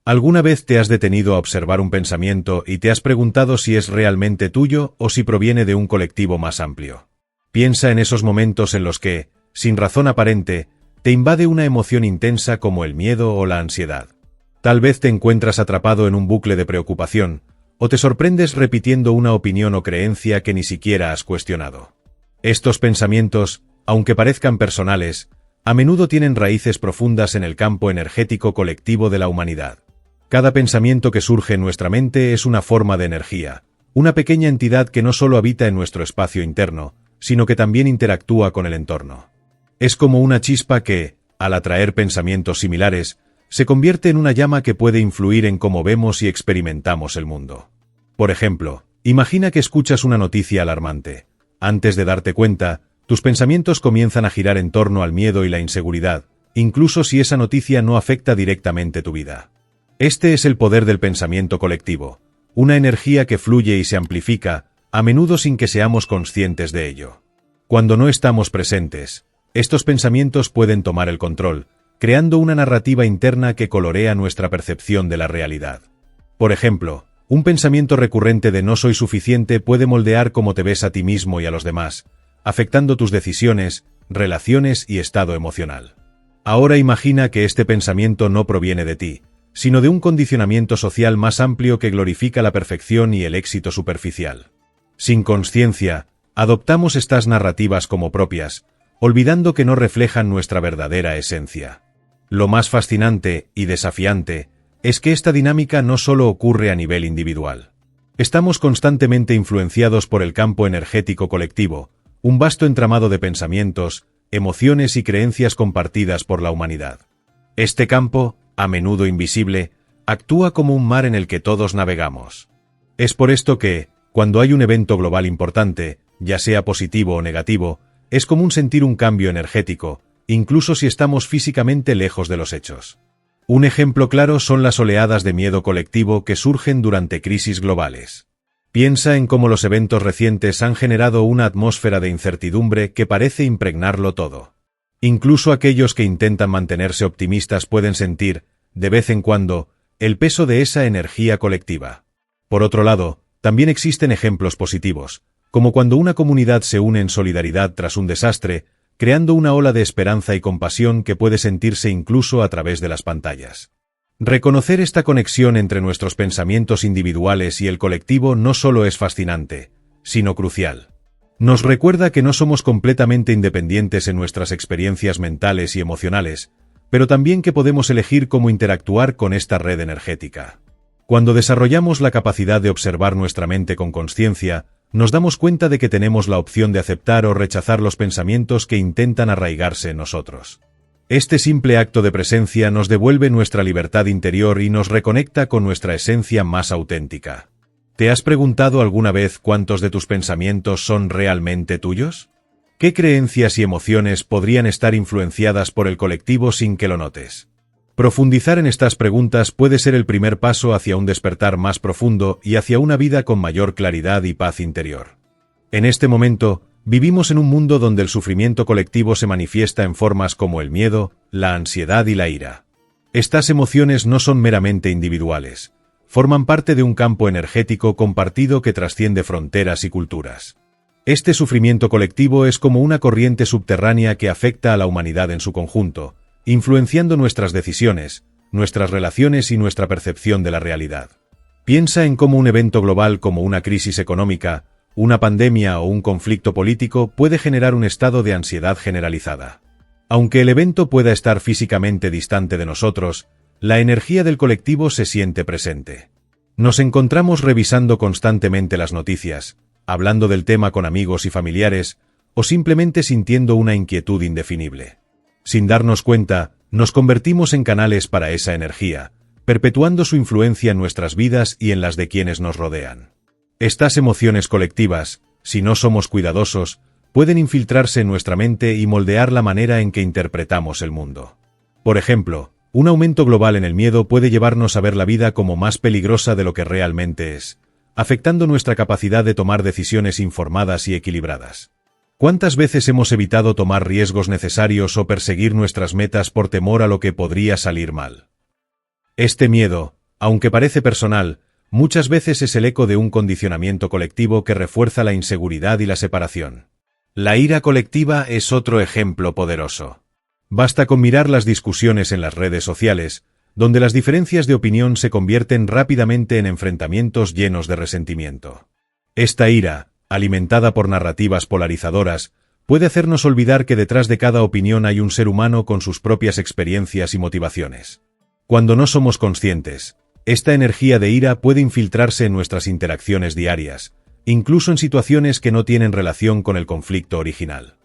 ¿Alguna vez te has detenido a observar un pensamiento y te has preguntado si es realmente tuyo o si proviene de un colectivo más amplio? Piensa en esos momentos en los que, sin razón aparente, te invade una emoción intensa como el miedo o la ansiedad. Tal vez te encuentras atrapado en un bucle de preocupación, o te sorprendes repitiendo una opinión o creencia que ni siquiera has cuestionado. Estos pensamientos, aunque parezcan personales, a menudo tienen raíces profundas en el campo energético colectivo de la humanidad. Cada pensamiento que surge en nuestra mente es una forma de energía, una pequeña entidad que no solo habita en nuestro espacio interno, sino que también interactúa con el entorno. Es como una chispa que, al atraer pensamientos similares, se convierte en una llama que puede influir en cómo vemos y experimentamos el mundo. Por ejemplo, imagina que escuchas una noticia alarmante. Antes de darte cuenta, tus pensamientos comienzan a girar en torno al miedo y la inseguridad, incluso si esa noticia no afecta directamente tu vida. Este es el poder del pensamiento colectivo, una energía que fluye y se amplifica, a menudo sin que seamos conscientes de ello. Cuando no estamos presentes, estos pensamientos pueden tomar el control, creando una narrativa interna que colorea nuestra percepción de la realidad. Por ejemplo, un pensamiento recurrente de no soy suficiente puede moldear cómo te ves a ti mismo y a los demás, afectando tus decisiones, relaciones y estado emocional. Ahora imagina que este pensamiento no proviene de ti, sino de un condicionamiento social más amplio que glorifica la perfección y el éxito superficial. Sin conciencia, adoptamos estas narrativas como propias, olvidando que no reflejan nuestra verdadera esencia. Lo más fascinante y desafiante es que esta dinámica no solo ocurre a nivel individual. Estamos constantemente influenciados por el campo energético colectivo, un vasto entramado de pensamientos, emociones y creencias compartidas por la humanidad. Este campo, a menudo invisible, actúa como un mar en el que todos navegamos. Es por esto que, cuando hay un evento global importante, ya sea positivo o negativo, es común sentir un cambio energético, incluso si estamos físicamente lejos de los hechos. Un ejemplo claro son las oleadas de miedo colectivo que surgen durante crisis globales. Piensa en cómo los eventos recientes han generado una atmósfera de incertidumbre que parece impregnarlo todo. Incluso aquellos que intentan mantenerse optimistas pueden sentir, de vez en cuando, el peso de esa energía colectiva. Por otro lado, también existen ejemplos positivos, como cuando una comunidad se une en solidaridad tras un desastre, creando una ola de esperanza y compasión que puede sentirse incluso a través de las pantallas. Reconocer esta conexión entre nuestros pensamientos individuales y el colectivo no solo es fascinante, sino crucial. Nos recuerda que no somos completamente independientes en nuestras experiencias mentales y emocionales, pero también que podemos elegir cómo interactuar con esta red energética. Cuando desarrollamos la capacidad de observar nuestra mente con consciencia, nos damos cuenta de que tenemos la opción de aceptar o rechazar los pensamientos que intentan arraigarse en nosotros. Este simple acto de presencia nos devuelve nuestra libertad interior y nos reconecta con nuestra esencia más auténtica. ¿Te has preguntado alguna vez cuántos de tus pensamientos son realmente tuyos? ¿Qué creencias y emociones podrían estar influenciadas por el colectivo sin que lo notes? Profundizar en estas preguntas puede ser el primer paso hacia un despertar más profundo y hacia una vida con mayor claridad y paz interior. En este momento, vivimos en un mundo donde el sufrimiento colectivo se manifiesta en formas como el miedo, la ansiedad y la ira. Estas emociones no son meramente individuales. Forman parte de un campo energético compartido que trasciende fronteras y culturas. Este sufrimiento colectivo es como una corriente subterránea que afecta a la humanidad en su conjunto, influenciando nuestras decisiones, nuestras relaciones y nuestra percepción de la realidad. Piensa en cómo un evento global como una crisis económica, una pandemia o un conflicto político puede generar un estado de ansiedad generalizada. Aunque el evento pueda estar físicamente distante de nosotros, la energía del colectivo se siente presente. Nos encontramos revisando constantemente las noticias, hablando del tema con amigos y familiares, o simplemente sintiendo una inquietud indefinible. Sin darnos cuenta, nos convertimos en canales para esa energía, perpetuando su influencia en nuestras vidas y en las de quienes nos rodean. Estas emociones colectivas, si no somos cuidadosos, pueden infiltrarse en nuestra mente y moldear la manera en que interpretamos el mundo. Por ejemplo, un aumento global en el miedo puede llevarnos a ver la vida como más peligrosa de lo que realmente es, afectando nuestra capacidad de tomar decisiones informadas y equilibradas. ¿Cuántas veces hemos evitado tomar riesgos necesarios o perseguir nuestras metas por temor a lo que podría salir mal? Este miedo, aunque parece personal, muchas veces es el eco de un condicionamiento colectivo que refuerza la inseguridad y la separación. La ira colectiva es otro ejemplo poderoso. Basta con mirar las discusiones en las redes sociales, donde las diferencias de opinión se convierten rápidamente en enfrentamientos llenos de resentimiento. Esta ira, alimentada por narrativas polarizadoras, puede hacernos olvidar que detrás de cada opinión hay un ser humano con sus propias experiencias y motivaciones. Cuando no somos conscientes, esta energía de ira puede infiltrarse en nuestras interacciones diarias, incluso en situaciones que no tienen relación con el conflicto original.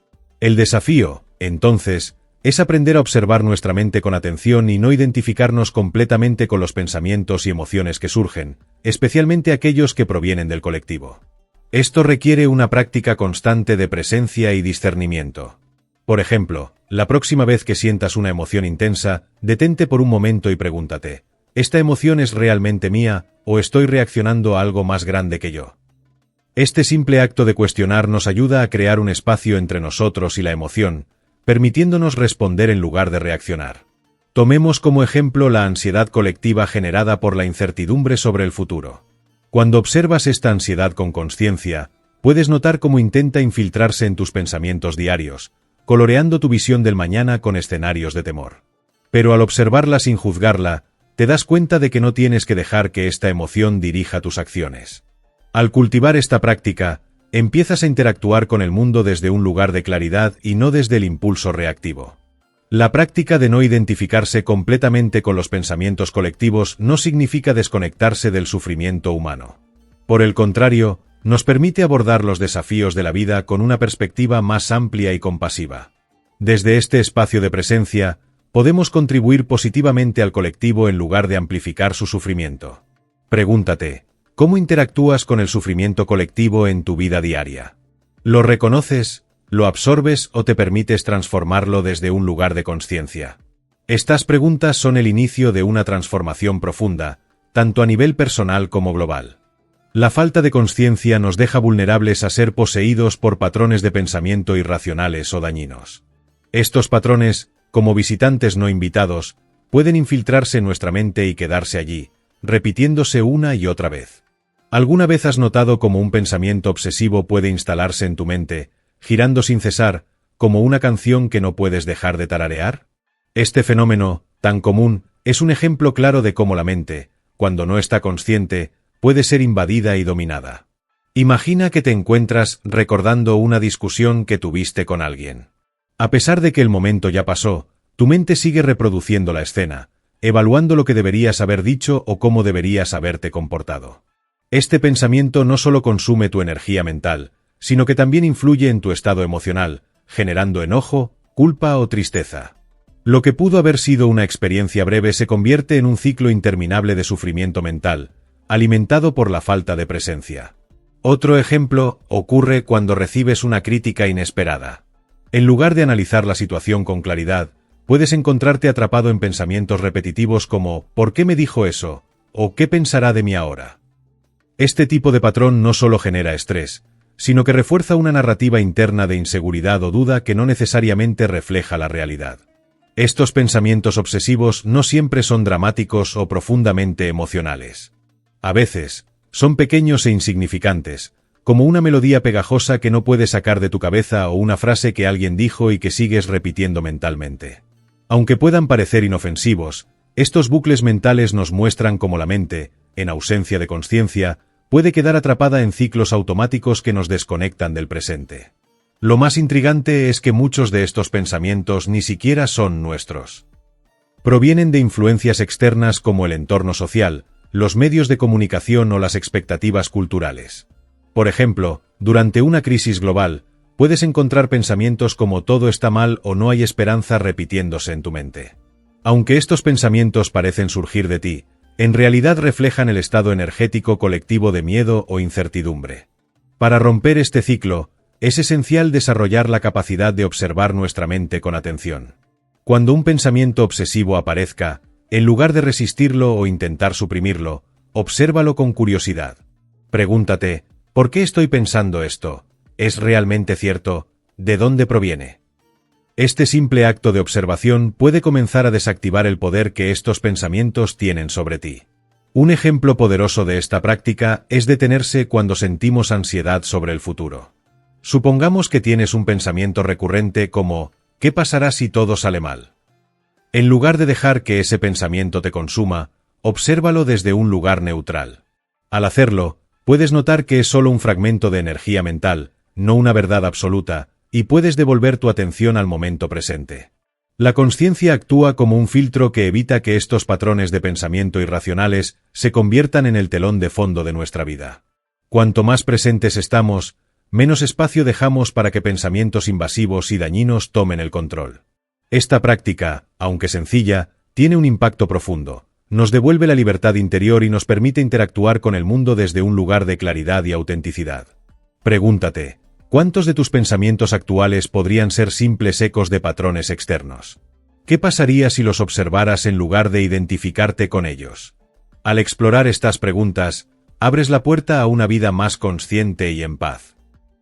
El desafío, entonces, es aprender a observar nuestra mente con atención y no identificarnos completamente con los pensamientos y emociones que surgen, especialmente aquellos que provienen del colectivo. Esto requiere una práctica constante de presencia y discernimiento. Por ejemplo, la próxima vez que sientas una emoción intensa, detente por un momento y pregúntate, ¿esta emoción es realmente mía o estoy reaccionando a algo más grande que yo? Este simple acto de cuestionar nos ayuda a crear un espacio entre nosotros y la emoción, permitiéndonos responder en lugar de reaccionar. Tomemos como ejemplo la ansiedad colectiva generada por la incertidumbre sobre el futuro. Cuando observas esta ansiedad con consciencia, puedes notar cómo intenta infiltrarse en tus pensamientos diarios, coloreando tu visión del mañana con escenarios de temor. Pero al observarla sin juzgarla, te das cuenta de que no tienes que dejar que esta emoción dirija tus acciones. Al cultivar esta práctica, empiezas a interactuar con el mundo desde un lugar de claridad y no desde el impulso reactivo. La práctica de no identificarse completamente con los pensamientos colectivos no significa desconectarse del sufrimiento humano. Por el contrario, nos permite abordar los desafíos de la vida con una perspectiva más amplia y compasiva. Desde este espacio de presencia, podemos contribuir positivamente al colectivo en lugar de amplificar su sufrimiento. Pregúntate, ¿cómo interactúas con el sufrimiento colectivo en tu vida diaria? ¿Lo reconoces, lo absorbes o te permites transformarlo desde un lugar de conciencia? Estas preguntas son el inicio de una transformación profunda, tanto a nivel personal como global. La falta de conciencia nos deja vulnerables a ser poseídos por patrones de pensamiento irracionales o dañinos. Estos patrones, como visitantes no invitados, pueden infiltrarse en nuestra mente y quedarse allí, repitiéndose una y otra vez. ¿Alguna vez has notado cómo un pensamiento obsesivo puede instalarse en tu mente, girando sin cesar, como una canción que no puedes dejar de tararear? Este fenómeno, tan común, es un ejemplo claro de cómo la mente, cuando no está consciente, puede ser invadida y dominada. Imagina que te encuentras recordando una discusión que tuviste con alguien. A pesar de que el momento ya pasó, tu mente sigue reproduciendo la escena, evaluando lo que deberías haber dicho o cómo deberías haberte comportado. Este pensamiento no solo consume tu energía mental, sino que también influye en tu estado emocional, generando enojo, culpa o tristeza. Lo que pudo haber sido una experiencia breve se convierte en un ciclo interminable de sufrimiento mental, alimentado por la falta de presencia. Otro ejemplo ocurre cuando recibes una crítica inesperada. En lugar de analizar la situación con claridad, puedes encontrarte atrapado en pensamientos repetitivos como ¿por qué me dijo eso? ¿O qué pensará de mí ahora? Este tipo de patrón no solo genera estrés, sino que refuerza una narrativa interna de inseguridad o duda que no necesariamente refleja la realidad. Estos pensamientos obsesivos no siempre son dramáticos o profundamente emocionales. A veces, son pequeños e insignificantes, como una melodía pegajosa que no puedes sacar de tu cabeza o una frase que alguien dijo y que sigues repitiendo mentalmente. Aunque puedan parecer inofensivos, estos bucles mentales nos muestran cómo la mente, en ausencia de conciencia, puede quedar atrapada en ciclos automáticos que nos desconectan del presente. Lo más intrigante es que muchos de estos pensamientos ni siquiera son nuestros. Provienen de influencias externas como el entorno social, los medios de comunicación o las expectativas culturales. Por ejemplo, durante una crisis global, puedes encontrar pensamientos como todo está mal o no hay esperanza repitiéndose en tu mente. Aunque estos pensamientos parecen surgir de ti, en realidad reflejan el estado energético colectivo de miedo o incertidumbre. Para romper este ciclo, es esencial desarrollar la capacidad de observar nuestra mente con atención. Cuando un pensamiento obsesivo aparezca, en lugar de resistirlo o intentar suprimirlo, obsérvalo con curiosidad. Pregúntate, ¿por qué estoy pensando esto? ¿Es realmente cierto? ¿De dónde proviene? Este simple acto de observación puede comenzar a desactivar el poder que estos pensamientos tienen sobre ti. Un ejemplo poderoso de esta práctica es detenerse cuando sentimos ansiedad sobre el futuro. Supongamos que tienes un pensamiento recurrente como ¿qué pasará si todo sale mal? En lugar de dejar que ese pensamiento te consuma, obsérvalo desde un lugar neutral. Al hacerlo, puedes notar que es solo un fragmento de energía mental, no una verdad absoluta, y puedes devolver tu atención al momento presente. La consciencia actúa como un filtro que evita que estos patrones de pensamiento irracionales se conviertan en el telón de fondo de nuestra vida. Cuanto más presentes estamos, menos espacio dejamos para que pensamientos invasivos y dañinos tomen el control. Esta práctica, aunque sencilla, tiene un impacto profundo. Nos devuelve la libertad interior y nos permite interactuar con el mundo desde un lugar de claridad y autenticidad. Pregúntate, ¿cuántos de tus pensamientos actuales podrían ser simples ecos de patrones externos? ¿Qué pasaría si los observaras en lugar de identificarte con ellos? Al explorar estas preguntas, abres la puerta a una vida más consciente y en paz.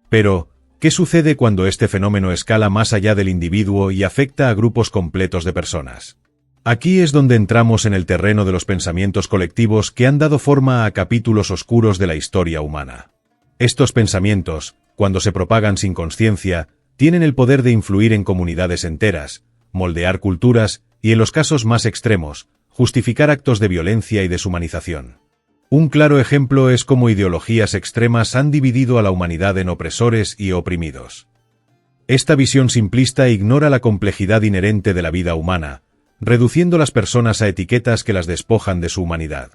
Pero, ¿qué sucede cuando este fenómeno escala más allá del individuo y afecta a grupos completos de personas? Aquí es donde entramos en el terreno de los pensamientos colectivos que han dado forma a capítulos oscuros de la historia humana. Estos pensamientos, cuando se propagan sin conciencia, tienen el poder de influir en comunidades enteras, moldear culturas y, en los casos más extremos, justificar actos de violencia y deshumanización. Un claro ejemplo es cómo ideologías extremas han dividido a la humanidad en opresores y oprimidos. Esta visión simplista ignora la complejidad inherente de la vida humana, reduciendo las personas a etiquetas que las despojan de su humanidad.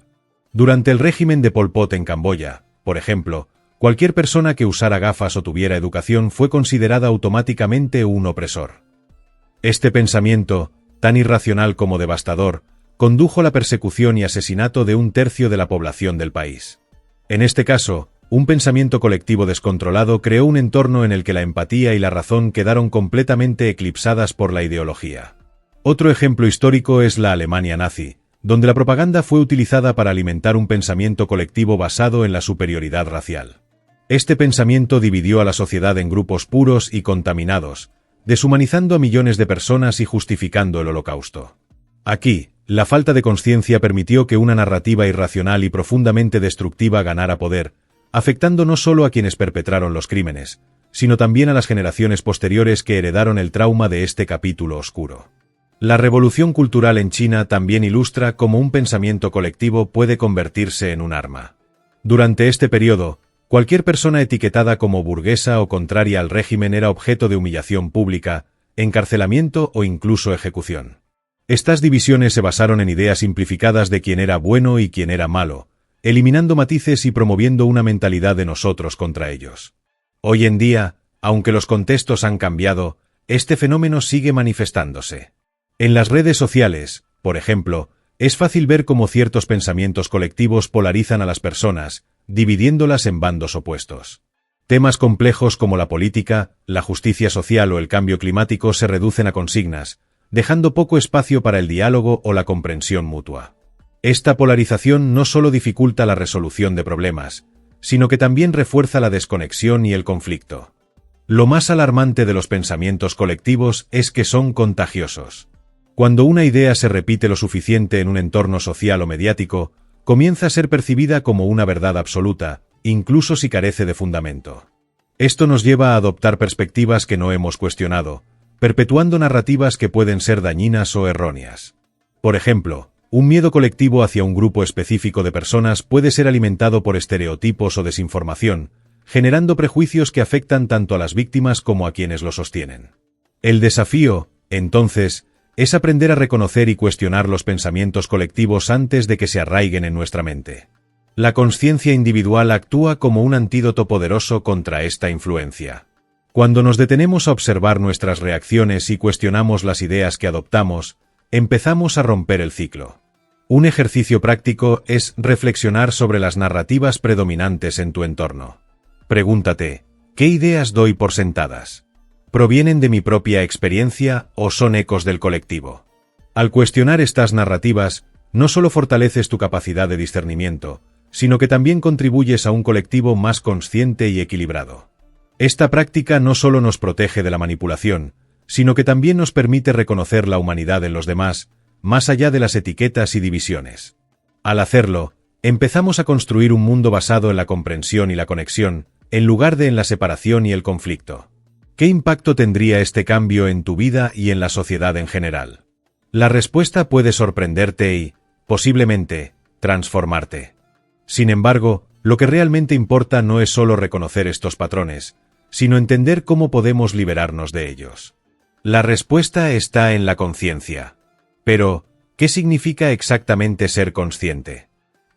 Durante el régimen de Pol Pot en Camboya, por ejemplo, cualquier persona que usara gafas o tuviera educación fue considerada automáticamente un opresor. Este pensamiento, tan irracional como devastador, condujo la persecución y asesinato de un tercio de la población del país. En este caso, un pensamiento colectivo descontrolado creó un entorno en el que la empatía y la razón quedaron completamente eclipsadas por la ideología. Otro ejemplo histórico es la Alemania nazi, donde la propaganda fue utilizada para alimentar un pensamiento colectivo basado en la superioridad racial. Este pensamiento dividió a la sociedad en grupos puros y contaminados, deshumanizando a millones de personas y justificando el Holocausto. Aquí, la falta de conciencia permitió que una narrativa irracional y profundamente destructiva ganara poder, afectando no solo a quienes perpetraron los crímenes, sino también a las generaciones posteriores que heredaron el trauma de este capítulo oscuro. La revolución cultural en China también ilustra cómo un pensamiento colectivo puede convertirse en un arma. Durante este periodo, cualquier persona etiquetada como burguesa o contraria al régimen era objeto de humillación pública, encarcelamiento o incluso ejecución. Estas divisiones se basaron en ideas simplificadas de quién era bueno y quién era malo, eliminando matices y promoviendo una mentalidad de nosotros contra ellos. Hoy en día, aunque los contextos han cambiado, este fenómeno sigue manifestándose. En las redes sociales, por ejemplo, es fácil ver cómo ciertos pensamientos colectivos polarizan a las personas, dividiéndolas en bandos opuestos. Temas complejos como la política, la justicia social o el cambio climático se reducen a consignas, dejando poco espacio para el diálogo o la comprensión mutua. Esta polarización no solo dificulta la resolución de problemas, sino que también refuerza la desconexión y el conflicto. Lo más alarmante de los pensamientos colectivos es que son contagiosos. Cuando una idea se repite lo suficiente en un entorno social o mediático, comienza a ser percibida como una verdad absoluta, incluso si carece de fundamento. Esto nos lleva a adoptar perspectivas que no hemos cuestionado, perpetuando narrativas que pueden ser dañinas o erróneas. Por ejemplo, un miedo colectivo hacia un grupo específico de personas puede ser alimentado por estereotipos o desinformación, generando prejuicios que afectan tanto a las víctimas como a quienes lo sostienen. El desafío, entonces, es aprender a reconocer y cuestionar los pensamientos colectivos antes de que se arraiguen en nuestra mente. La consciencia individual actúa como un antídoto poderoso contra esta influencia. Cuando nos detenemos a observar nuestras reacciones y cuestionamos las ideas que adoptamos, empezamos a romper el ciclo. Un ejercicio práctico es reflexionar sobre las narrativas predominantes en tu entorno. Pregúntate, ¿qué ideas doy por sentadas? ¿Provienen de mi propia experiencia o son ecos del colectivo? Al cuestionar estas narrativas, no solo fortaleces tu capacidad de discernimiento, sino que también contribuyes a un colectivo más consciente y equilibrado. Esta práctica no solo nos protege de la manipulación, sino que también nos permite reconocer la humanidad en los demás, más allá de las etiquetas y divisiones. Al hacerlo, Empezamos a construir un mundo basado en la comprensión y la conexión, en lugar de en la separación y el conflicto. ¿Qué impacto tendría este cambio en tu vida y en la sociedad en general? La respuesta puede sorprenderte y, posiblemente, transformarte. Sin embargo, lo que realmente importa no es solo reconocer estos patrones, sino entender cómo podemos liberarnos de ellos. La respuesta está en la conciencia. Pero, ¿qué significa exactamente ser consciente?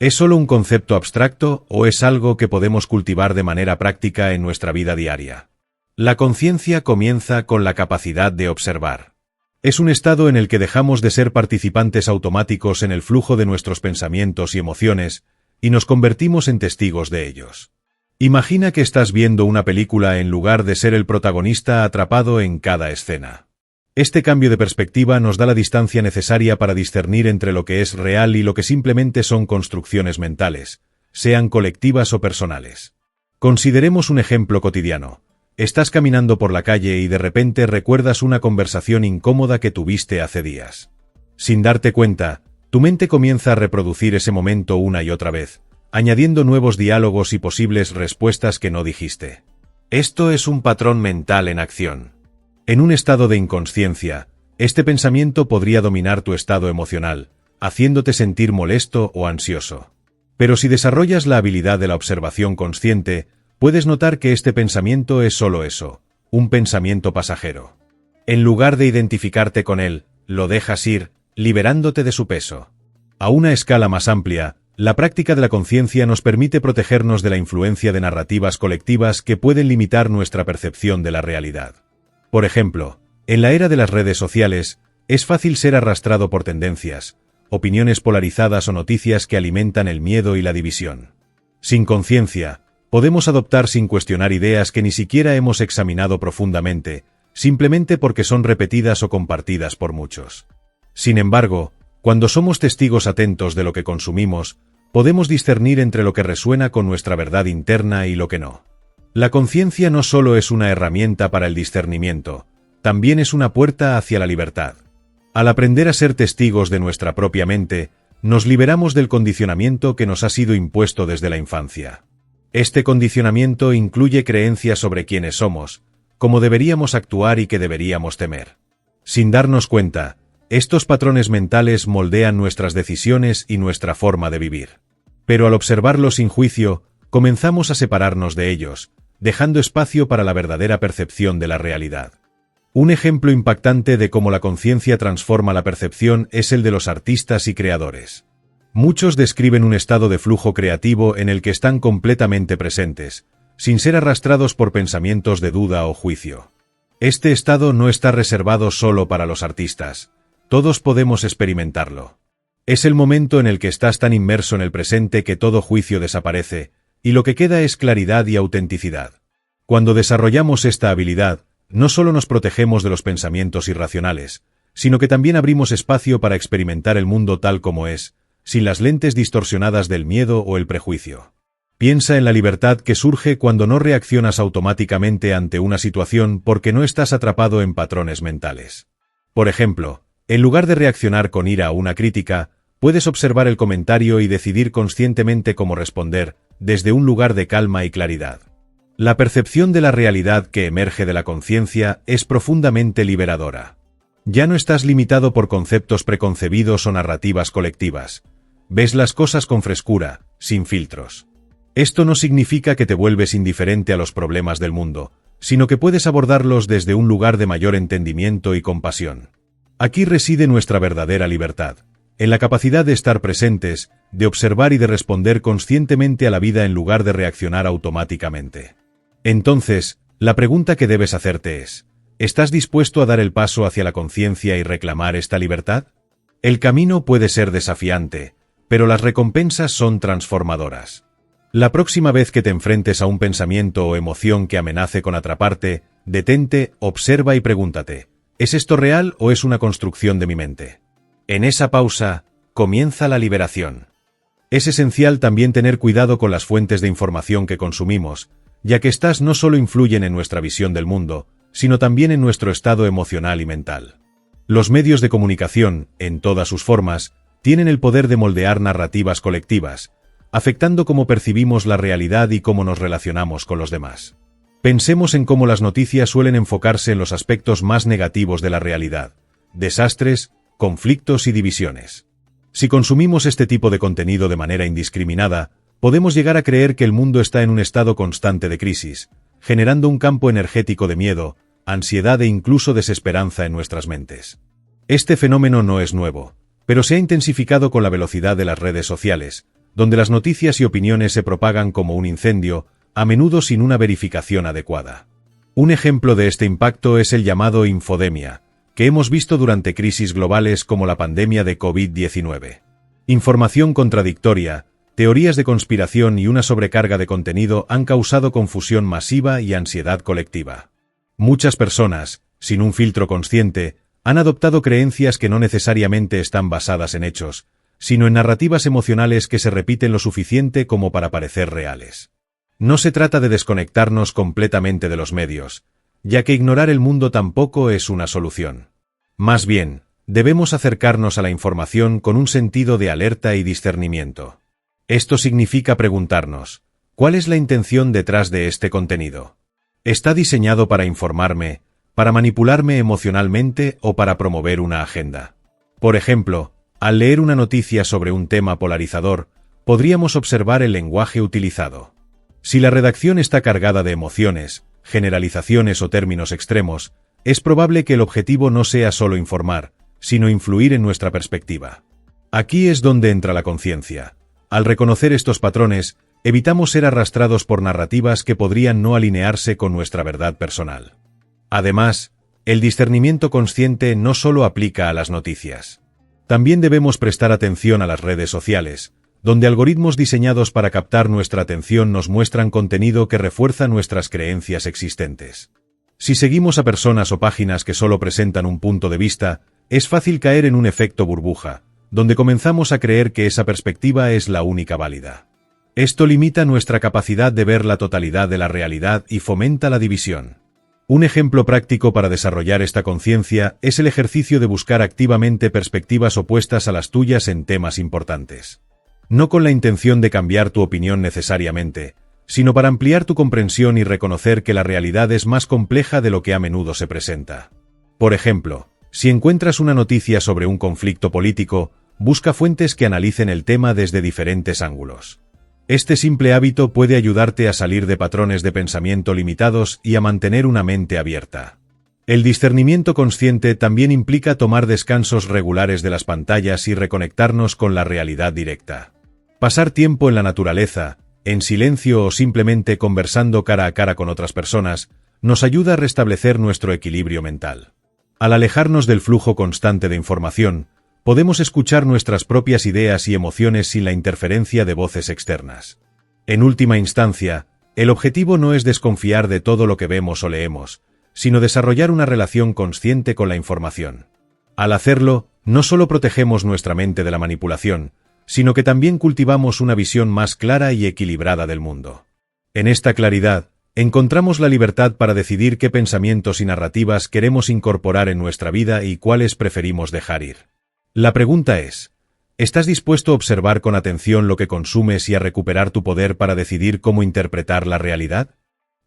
¿Es solo un concepto abstracto o es algo que podemos cultivar de manera práctica en nuestra vida diaria? La conciencia comienza con la capacidad de observar. Es un estado en el que dejamos de ser participantes automáticos en el flujo de nuestros pensamientos y emociones y nos convertimos en testigos de ellos. Imagina que estás viendo una película en lugar de ser el protagonista atrapado en cada escena. Este cambio de perspectiva nos da la distancia necesaria para discernir entre lo que es real y lo que simplemente son construcciones mentales, sean colectivas o personales. Consideremos un ejemplo cotidiano. Estás caminando por la calle y de repente recuerdas una conversación incómoda que tuviste hace días. Sin darte cuenta, tu mente comienza a reproducir ese momento una y otra vez, añadiendo nuevos diálogos y posibles respuestas que no dijiste. Esto es un patrón mental en acción. En un estado de inconsciencia, este pensamiento podría dominar tu estado emocional, haciéndote sentir molesto o ansioso. Pero si desarrollas la habilidad de la observación consciente, puedes notar que este pensamiento es solo eso, un pensamiento pasajero. En lugar de identificarte con él, lo dejas ir, liberándote de su peso. A una escala más amplia, la práctica de la conciencia nos permite protegernos de la influencia de narrativas colectivas que pueden limitar nuestra percepción de la realidad. Por ejemplo, en la era de las redes sociales, es fácil ser arrastrado por tendencias, opiniones polarizadas o noticias que alimentan el miedo y la división. Sin conciencia, podemos adoptar sin cuestionar ideas que ni siquiera hemos examinado profundamente, simplemente porque son repetidas o compartidas por muchos. Sin embargo, cuando somos testigos atentos de lo que consumimos, podemos discernir entre lo que resuena con nuestra verdad interna y lo que no. La conciencia no solo es una herramienta para el discernimiento, también es una puerta hacia la libertad. Al aprender a ser testigos de nuestra propia mente, nos liberamos del condicionamiento que nos ha sido impuesto desde la infancia. Este condicionamiento incluye creencias sobre quiénes somos, cómo deberíamos actuar y qué deberíamos temer. Sin darnos cuenta, estos patrones mentales moldean nuestras decisiones y nuestra forma de vivir. Pero al observarlos sin juicio, comenzamos a separarnos de ellos, dejando espacio para la verdadera percepción de la realidad. Un ejemplo impactante de cómo la conciencia transforma la percepción es el de los artistas y creadores. Muchos describen un estado de flujo creativo en el que están completamente presentes, sin ser arrastrados por pensamientos de duda o juicio. Este estado no está reservado solo para los artistas. Todos podemos experimentarlo. Es el momento en el que estás tan inmerso en el presente que todo juicio desaparece, y lo que queda es claridad y autenticidad. Cuando desarrollamos esta habilidad, no solo nos protegemos de los pensamientos irracionales, sino que también abrimos espacio para experimentar el mundo tal como es, sin las lentes distorsionadas del miedo o el prejuicio. Piensa en la libertad que surge cuando no reaccionas automáticamente ante una situación porque no estás atrapado en patrones mentales. Por ejemplo, en lugar de reaccionar con ira a una crítica, puedes observar el comentario y decidir conscientemente cómo responder, desde un lugar de calma y claridad. La percepción de la realidad que emerge de la conciencia es profundamente liberadora. Ya no estás limitado por conceptos preconcebidos o narrativas colectivas. Ves las cosas con frescura, sin filtros. Esto no significa que te vuelves indiferente a los problemas del mundo, sino que puedes abordarlos desde un lugar de mayor entendimiento y compasión. Aquí reside nuestra verdadera libertad, en la capacidad de estar presentes, de observar y de responder conscientemente a la vida en lugar de reaccionar automáticamente. Entonces, la pregunta que debes hacerte es: ¿estás dispuesto a dar el paso hacia la conciencia y reclamar esta libertad? El camino puede ser desafiante, pero las recompensas son transformadoras. La próxima vez que te enfrentes a un pensamiento o emoción que amenace con atraparte, detente, observa y pregúntate: ¿es esto real o es una construcción de mi mente? En esa pausa, comienza la liberación. Es esencial también tener cuidado con las fuentes de información que consumimos, ya que estas no solo influyen en nuestra visión del mundo, sino también en nuestro estado emocional y mental. Los medios de comunicación, en todas sus formas, tienen el poder de moldear narrativas colectivas, afectando cómo percibimos la realidad y cómo nos relacionamos con los demás. Pensemos en cómo las noticias suelen enfocarse en los aspectos más negativos de la realidad: desastres, conflictos y divisiones. Si consumimos este tipo de contenido de manera indiscriminada, podemos llegar a creer que el mundo está en un estado constante de crisis, generando un campo energético de miedo, ansiedad e incluso desesperanza en nuestras mentes. Este fenómeno no es nuevo, pero se ha intensificado con la velocidad de las redes sociales, donde las noticias y opiniones se propagan como un incendio, a menudo sin una verificación adecuada. Un ejemplo de este impacto es el llamado infodemia, que hemos visto durante crisis globales como la pandemia de COVID-19. Información contradictoria, teorías de conspiración y una sobrecarga de contenido han causado confusión masiva y ansiedad colectiva. Muchas personas, sin un filtro consciente, han adoptado creencias que no necesariamente están basadas en hechos, sino en narrativas emocionales que se repiten lo suficiente como para parecer reales. No se trata de desconectarnos completamente de los medios, ya que ignorar el mundo tampoco es una solución. Más bien, debemos acercarnos a la información con un sentido de alerta y discernimiento. Esto significa preguntarnos: ¿cuál es la intención detrás de este contenido? ¿Está diseñado para informarme, para manipularme emocionalmente o para promover una agenda? Por ejemplo, al leer una noticia sobre un tema polarizador, podríamos observar el lenguaje utilizado. Si la redacción está cargada de emociones, generalizaciones o términos extremos, es probable que el objetivo no sea solo informar, sino influir en nuestra perspectiva. Aquí es donde entra la conciencia. Al reconocer estos patrones, evitamos ser arrastrados por narrativas que podrían no alinearse con nuestra verdad personal. Además, el discernimiento consciente no solo aplica a las noticias. También debemos prestar atención a las redes sociales, donde algoritmos diseñados para captar nuestra atención nos muestran contenido que refuerza nuestras creencias existentes. Si seguimos a personas o páginas que solo presentan un punto de vista, es fácil caer en un efecto burbuja, donde comenzamos a creer que esa perspectiva es la única válida. Esto limita nuestra capacidad de ver la totalidad de la realidad y fomenta la división. Un ejemplo práctico para desarrollar esta conciencia es el ejercicio de buscar activamente perspectivas opuestas a las tuyas en temas importantes. No con la intención de cambiar tu opinión necesariamente, sino para ampliar tu comprensión y reconocer que la realidad es más compleja de lo que a menudo se presenta. Por ejemplo, si encuentras una noticia sobre un conflicto político, busca fuentes que analicen el tema desde diferentes ángulos. Este simple hábito puede ayudarte a salir de patrones de pensamiento limitados y a mantener una mente abierta. El discernimiento consciente también implica tomar descansos regulares de las pantallas y reconectarnos con la realidad directa. Pasar tiempo en la naturaleza, en silencio o simplemente conversando cara a cara con otras personas, nos ayuda a restablecer nuestro equilibrio mental. Al alejarnos del flujo constante de información, podemos escuchar nuestras propias ideas y emociones sin la interferencia de voces externas. En última instancia, el objetivo no es desconfiar de todo lo que vemos o leemos, sino desarrollar una relación consciente con la información. Al hacerlo, no solo protegemos nuestra mente de la manipulación, sino que también cultivamos una visión más clara y equilibrada del mundo. En esta claridad, encontramos la libertad para decidir qué pensamientos y narrativas queremos incorporar en nuestra vida y cuáles preferimos dejar ir. La pregunta es: ¿estás dispuesto a observar con atención lo que consumes y a recuperar tu poder para decidir cómo interpretar la realidad?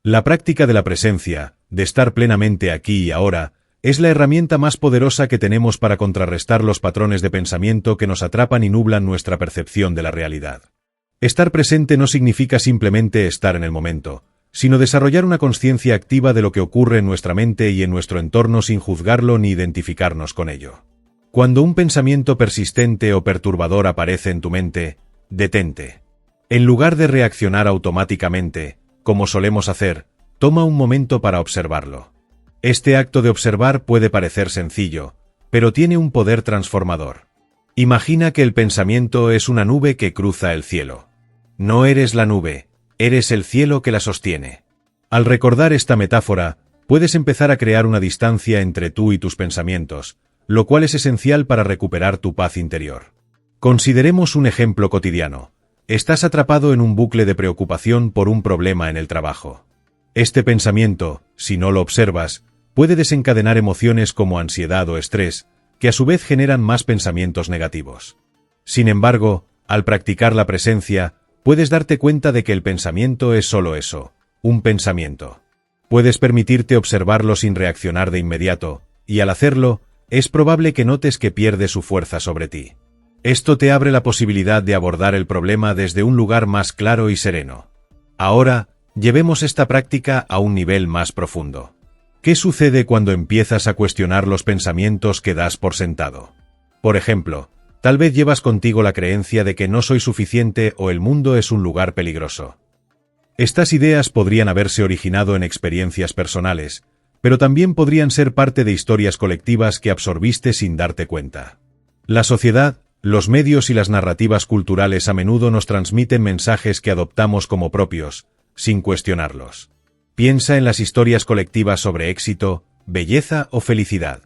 La práctica de la presencia, de estar plenamente aquí y ahora, es la herramienta más poderosa que tenemos para contrarrestar los patrones de pensamiento que nos atrapan y nublan nuestra percepción de la realidad. Estar presente no significa simplemente estar en el momento, sino desarrollar una conciencia activa de lo que ocurre en nuestra mente y en nuestro entorno sin juzgarlo ni identificarnos con ello. Cuando un pensamiento persistente o perturbador aparece en tu mente, detente. En lugar de reaccionar automáticamente, como solemos hacer, toma un momento para observarlo. Este acto de observar puede parecer sencillo, pero tiene un poder transformador. Imagina que el pensamiento es una nube que cruza el cielo. No eres la nube, eres el cielo que la sostiene. Al recordar esta metáfora, puedes empezar a crear una distancia entre tú y tus pensamientos, lo cual es esencial para recuperar tu paz interior. Consideremos un ejemplo cotidiano. Estás atrapado en un bucle de preocupación por un problema en el trabajo. Este pensamiento, si no lo observas, puede desencadenar emociones como ansiedad o estrés, que a su vez generan más pensamientos negativos. Sin embargo, al practicar la presencia, puedes darte cuenta de que el pensamiento es solo eso, un pensamiento. Puedes permitirte observarlo sin reaccionar de inmediato, y al hacerlo, es probable que notes que pierde su fuerza sobre ti. Esto te abre la posibilidad de abordar el problema desde un lugar más claro y sereno. Ahora, llevemos esta práctica a un nivel más profundo. ¿Qué sucede cuando empiezas a cuestionar los pensamientos que das por sentado? Por ejemplo, tal vez llevas contigo la creencia de que no soy suficiente o el mundo es un lugar peligroso. Estas ideas podrían haberse originado en experiencias personales, pero también podrían ser parte de historias colectivas que absorbiste sin darte cuenta. La sociedad, los medios y las narrativas culturales a menudo nos transmiten mensajes que adoptamos como propios, sin cuestionarlos. Piensa en las historias colectivas sobre éxito, belleza o felicidad.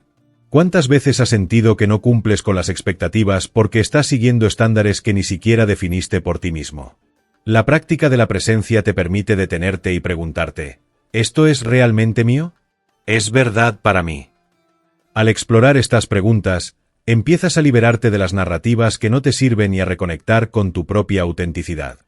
¿Cuántas veces has sentido que no cumples con las expectativas porque estás siguiendo estándares que ni siquiera definiste por ti mismo? La práctica de la presencia te permite detenerte y preguntarte, ¿esto es realmente mío? ¿Es verdad para mí? Al explorar estas preguntas, empiezas a liberarte de las narrativas que no te sirven y a reconectar con tu propia autenticidad.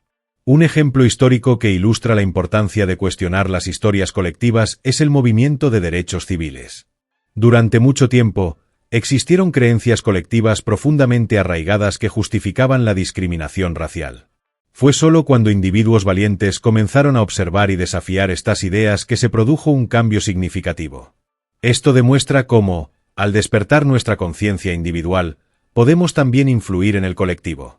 Un ejemplo histórico que ilustra la importancia de cuestionar las historias colectivas es el movimiento de derechos civiles. Durante mucho tiempo, existieron creencias colectivas profundamente arraigadas que justificaban la discriminación racial. Fue solo cuando individuos valientes comenzaron a observar y desafiar estas ideas que se produjo un cambio significativo. Esto demuestra cómo, al despertar nuestra conciencia individual, podemos también influir en el colectivo.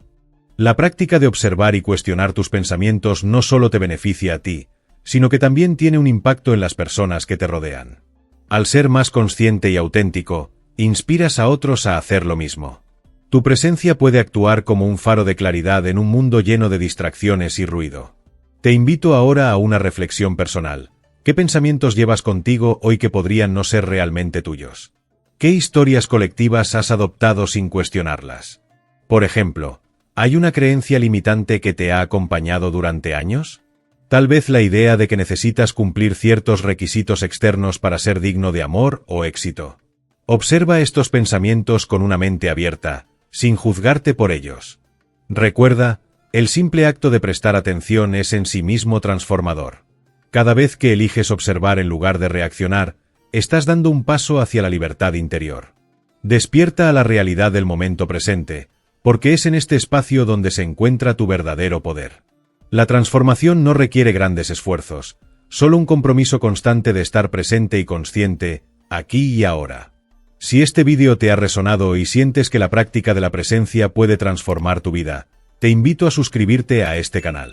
La práctica de observar y cuestionar tus pensamientos no solo te beneficia a ti, sino que también tiene un impacto en las personas que te rodean. Al ser más consciente y auténtico, inspiras a otros a hacer lo mismo. Tu presencia puede actuar como un faro de claridad en un mundo lleno de distracciones y ruido. Te invito ahora a una reflexión personal. ¿Qué pensamientos llevas contigo hoy que podrían no ser realmente tuyos? ¿Qué historias colectivas has adoptado sin cuestionarlas? Por ejemplo, ¿hay una creencia limitante que te ha acompañado durante años? Tal vez la idea de que necesitas cumplir ciertos requisitos externos para ser digno de amor o éxito. Observa estos pensamientos con una mente abierta, sin juzgarte por ellos. Recuerda, el simple acto de prestar atención es en sí mismo transformador. Cada vez que eliges observar en lugar de reaccionar, estás dando un paso hacia la libertad interior. Despierta a la realidad del momento presente, porque es en este espacio donde se encuentra tu verdadero poder. La transformación no requiere grandes esfuerzos, solo un compromiso constante de estar presente y consciente, aquí y ahora. Si este vídeo te ha resonado y sientes que la práctica de la presencia puede transformar tu vida, te invito a suscribirte a este canal.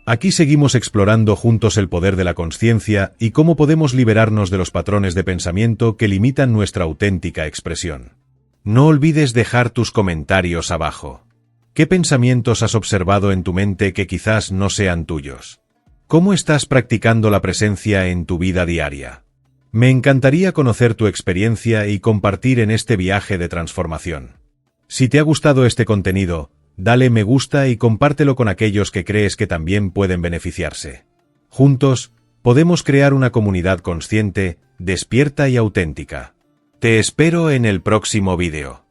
Aquí seguimos explorando juntos el poder de la consciencia y cómo podemos liberarnos de los patrones de pensamiento que limitan nuestra auténtica expresión. No olvides dejar tus comentarios abajo. ¿Qué pensamientos has observado en tu mente que quizás no sean tuyos? ¿Cómo estás practicando la presencia en tu vida diaria? Me encantaría conocer tu experiencia y compartir en este viaje de transformación. Si te ha gustado este contenido, dale me gusta y compártelo con aquellos que crees que también pueden beneficiarse. Juntos, podemos crear una comunidad consciente, despierta y auténtica. Te espero en el próximo vídeo.